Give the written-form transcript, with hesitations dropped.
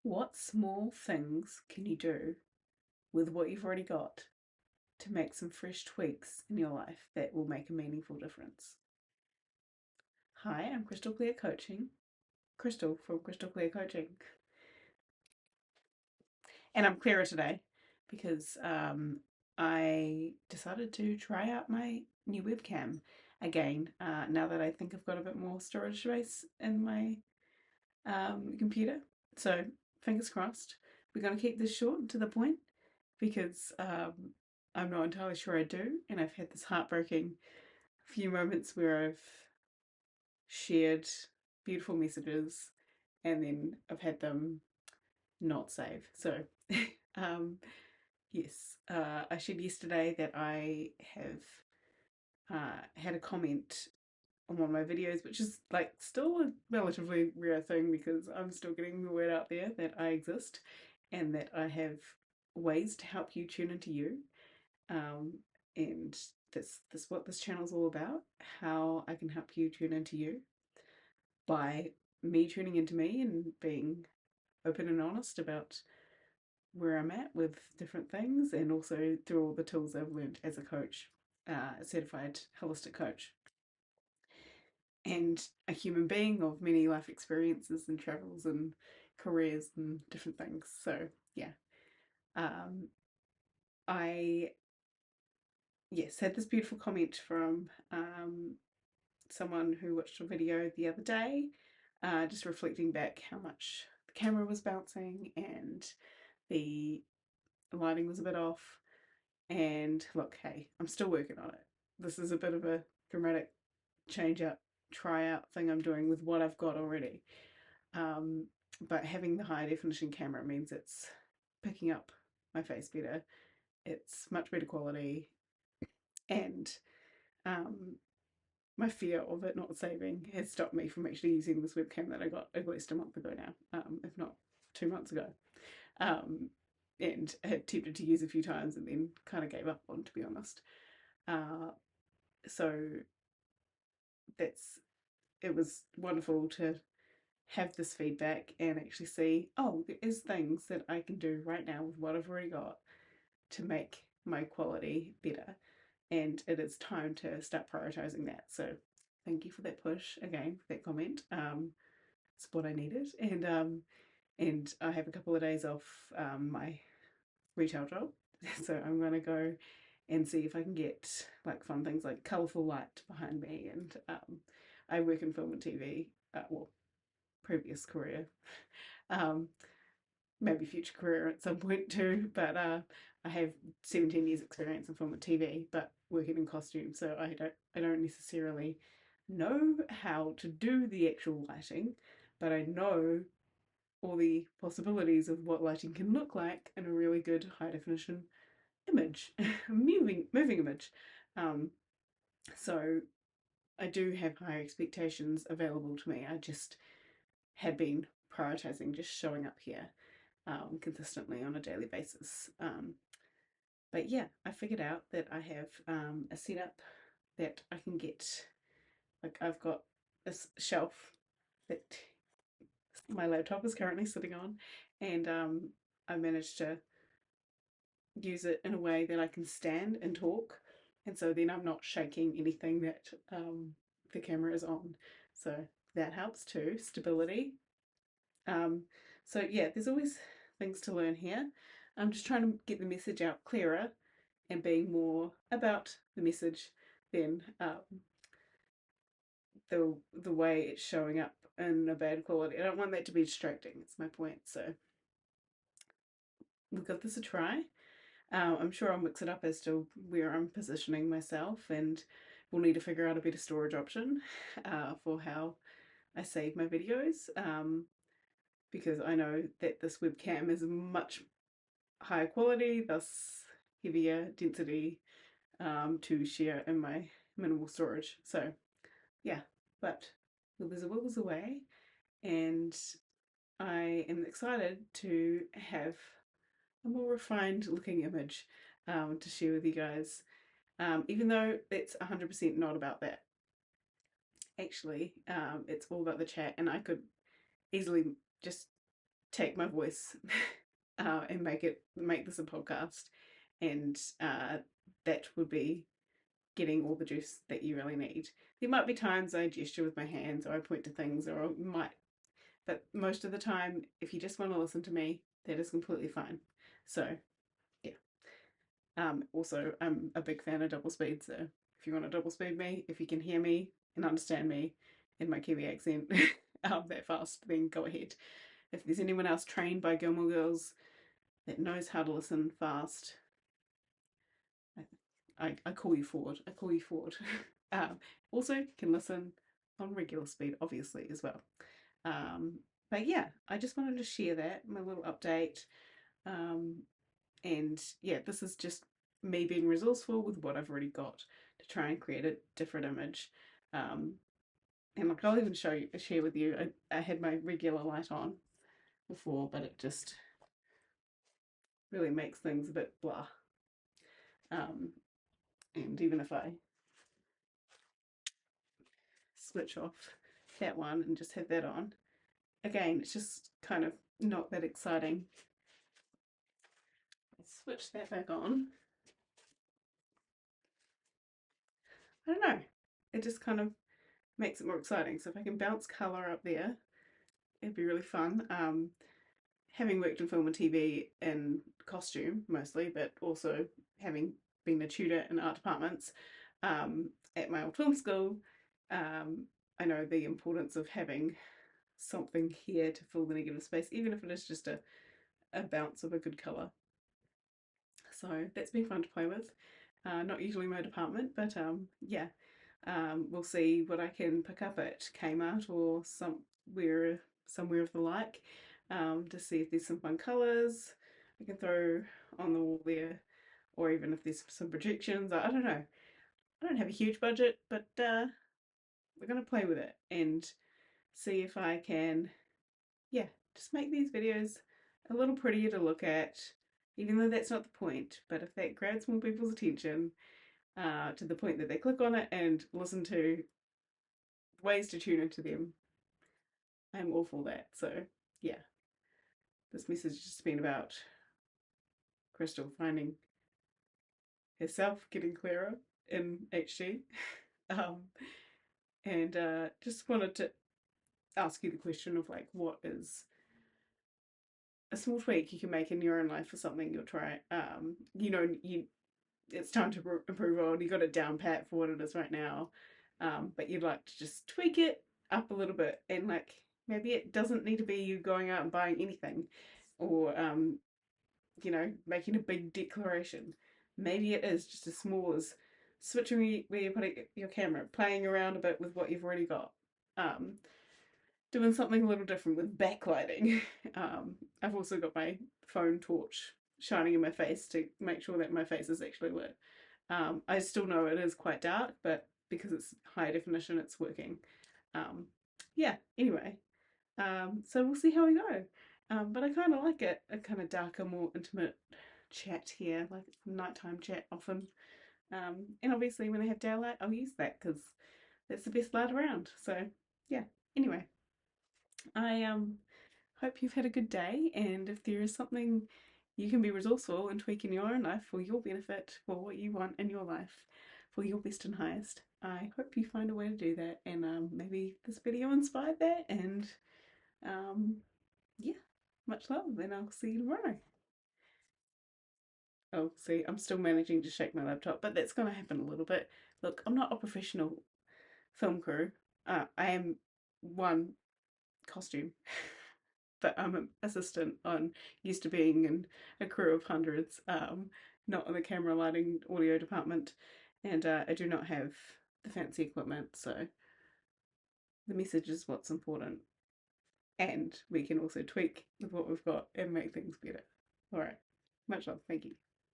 What small things can you do with what you've already got to make some fresh tweaks in your life that will make a meaningful difference? Hi, I'm Crystal Clear Coaching. Crystal from Crystal Clear Coaching. And I'm clearer today because I decided to try out my new webcam again now that I think I've got a bit more storage space in my computer. So, fingers crossed. We're going to keep this short and to the point because I'm not entirely sure I do. And I've had this heartbreaking few moments where I've shared beautiful messages and then I've had them not save. So, um, yes, I shared yesterday that I have had a comment on one of my videos, which is like still a relatively rare thing because I'm still getting the word out there that I exist and that I have ways to help you tune into you. Um, and this what this channel is all about, how I can help you tune into you by me tuning into me and being open and honest about where I'm at with different things, and also through all the tools I've learned as a coach, a certified holistic coach, and a human being of many life experiences and travels and careers and different things. So, yeah, um, I, yes, had this beautiful comment from someone who watched a video the other day, just reflecting back how much the camera was bouncing and the lighting was a bit off. And look, hey, I'm still working on it. This is a bit of a dramatic change up, try out thing I'm doing with what I've got already. Um, but having the high definition camera means it's picking up my face better. It's much better quality, and um, my fear of it not saving has stopped me from actually using this webcam that I got at least a month ago now, if not 2 months ago. Um, and I had attempted to use a few times and then kind of gave up on, to be honest. Uh, so that's it was wonderful to have this feedback and actually see, oh, there is things that I can do right now with what I've already got to make my quality better. And it is time to start prioritizing that. So thank you for that push again, for that comment. It's what I needed. And I have a couple of days off my retail job. So I'm gonna go and see if I can get like fun things like colourful light behind me. And I work in film and TV, well, previous career, um, maybe future career at some point too. But I have 17 years experience in film and TV, but working in costume, so I don't necessarily know how to do the actual lighting, but I know all the possibilities of what lighting can look like in a really good high definition image, moving image. Um, so I do have higher expectations available to me. I just had been prioritizing just showing up here consistently on a daily basis. But yeah, I figured out that I have a setup that I can get. Like I've got this shelf that my laptop is currently sitting on, and I managed to use it in a way that I can stand and talk, and so then I'm not shaking anything that the camera is on. So that helps too. Stability. Um, so yeah, there's always things to learn here. I'm just trying to get the message out clearer and being more about the message than the way it's showing up in a bad quality. I don't want that to be distracting. It's my point. So we'll give this a try. I'm sure I'll mix it up as to where I'm positioning myself, and we'll need to figure out a better storage option for how I save my videos. Because I know that this webcam is much higher quality, thus heavier density to share in my minimal storage. So yeah, but there's a will, there's a way, and I am excited to have a more refined looking image to share with you guys, even though it's 100% not about that. Actually, it's all about the chat, and I could easily just take my voice and make this a podcast, and that would be getting all the juice that you really need. There might be times I gesture with my hands or I point to things or I might, but most of the time, if you just want to listen to me, that is completely fine. So yeah. Also, I'm a big fan of double speed, so if you want to double speed me, if you can hear me and understand me in my Kiwi accent that fast, then go ahead. If there's anyone else trained by Gilmore Girls that knows how to listen fast, I call you forward. I call you forward. Also, can listen on regular speed, obviously, as well. But yeah, I just wanted to share that, my little update. And yeah, this is just me being resourceful with what I've already got to try and create a different image. And like I'll even share with you. I had my regular light on before, but it just really makes things a bit blah. And even if I switch off that one and just have that on, again, it's just kind of not that exciting. Switch that back on. I don't know. It just kind of makes it more exciting. So if I can bounce colour up there, it'd be really fun. Having worked in film and TV in costume mostly, but also having been a tutor in art departments at my old film school, I know the importance of having something here to fill the negative space, even if it is just a bounce of a good colour. So that's been fun to play with. Not usually my department, but yeah, we'll see what I can pick up at Kmart or somewhere of the like, to see if there's some fun colours I can throw on the wall there, or even if there's some projections. I don't know. I don't have a huge budget, but we're gonna play with it and see if I can, yeah, just make these videos a little prettier to look at, even though that's not the point. But if that grabs more people's attention, to the point that they click on it and listen to ways to tune into them, I'm all for that. So yeah, this message has just been about Crystal finding herself, getting clearer in HD. um, and just wanted to ask you the question of like, what is a small tweak you can make in your own life for something you'll try? It's time to improve on. You got it down pat for what it is right now, but you'd like to just tweak it up a little bit, and like maybe it doesn't need to be you going out and buying anything, or making a big declaration. Maybe it is just as small as switching where you put your camera, playing around a bit with what you've already got. Um, Doing something a little different with backlighting. I've also got my phone torch shining in my face to make sure that my face is actually lit. I still know it is quite dark, but because it's high definition, it's working. Yeah, anyway, so we'll see how we go. But I kind of like it, a kind of darker, more intimate chat here, like nighttime chat often. And obviously when I have daylight, I'll use that because that's the best light around. So yeah, anyway, I hope you've had a good day, and if there is something you can be resourceful and tweak in your own life for your benefit, for what you want in your life, for your best and highest, I hope you find a way to do that, and maybe this video inspired that, and yeah, much love, and I'll see you tomorrow. Oh, see, I'm still managing to shake my laptop, but that's going to happen a little bit. Look, I'm not a professional film crew. I am one costume. But I'm an assistant on used to being in a crew of hundreds, not in the camera lighting audio department, and I do not have the fancy equipment, so the message is what's important, and we can also tweak with what we've got and make things better. Alright, much love, thank you.